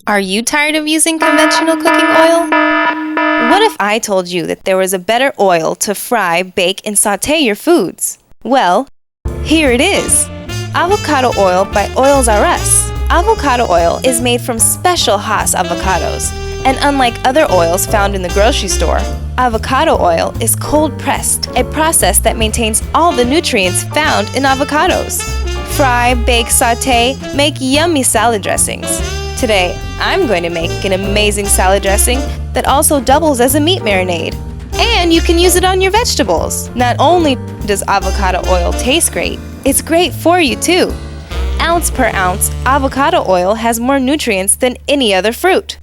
Are you tired of using conventional cooking oil? What if I told you that there was a better oil to fry, bake, and saute your foods? Well, here it is. Avocado oil by Oils R Us. Avocado oil is made from special Hass avocados, and unlike other oils found in the grocery store, avocado oil is cold-pressed, a process that maintains all the nutrients found in avocados. Fry, bake, saute, make yummy salad dressings. Today, I'm going to make an amazing salad dressing that also doubles as a meat marinade. And you can use it on your vegetables. Not only does avocado oil taste great, it's great for you too. Ounce per ounce, avocado oil has more nutrients than any other fruit.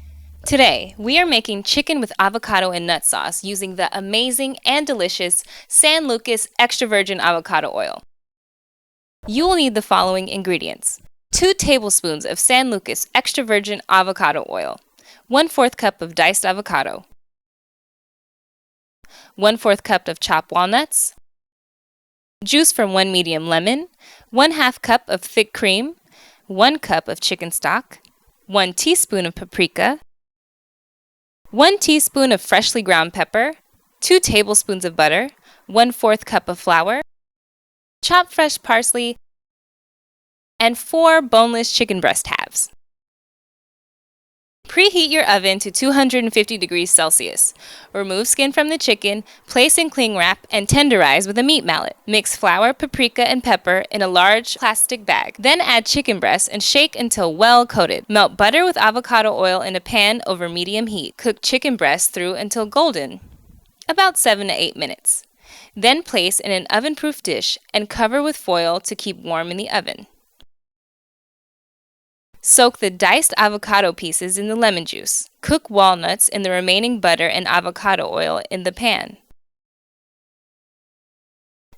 Today, we are making chicken with avocado and nut sauce using the amazing and delicious San Lucas extra virgin avocado oil. You will need the following ingredients: 2 tablespoons of San Lucas extra virgin avocado oil, 1/4 cup of diced avocado, 1/4 cup of chopped walnuts, juice from 1 medium lemon, 1/2 cup of thick cream, 1 cup of chicken stock, 1 teaspoon of paprika, 1 teaspoon of freshly ground pepper, 2 tablespoons of butter, 1/4 cup of flour, chopped fresh parsley, and 4 boneless chicken breast halves. Preheat your oven to 250 degrees Celsius. Remove skin from the chicken, place in cling wrap, and tenderize with a meat mallet. Mix flour, paprika, and pepper in a large plastic bag. Then add chicken breast and shake until well coated. Melt butter with avocado oil in a pan over medium heat. Cook chicken breast through until golden, about 7 to 8 minutes. Then place in an oven-proof dish and cover with foil to keep warm in the oven. Soak the diced avocado pieces in the lemon juice. Cook walnuts in the remaining butter and avocado oil in the pan.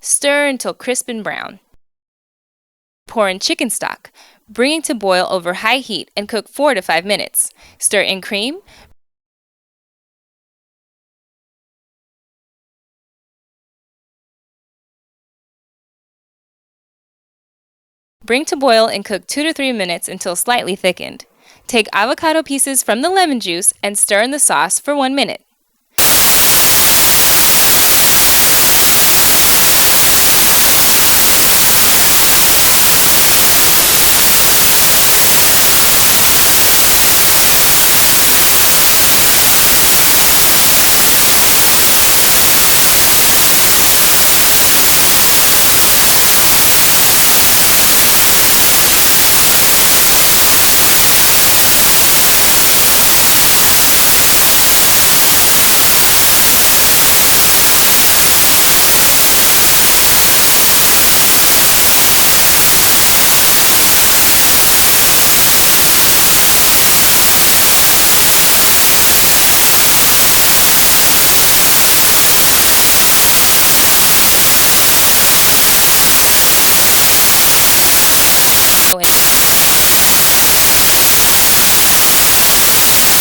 Stir until crisp and brown. Pour in chicken stock, bring it to boil over high heat and cook 4 to 5 minutes. Stir in cream. Bring to boil and cook 2 to 3 minutes until slightly thickened. Take avocado pieces from the lemon juice and stir in the sauce for 1 minute.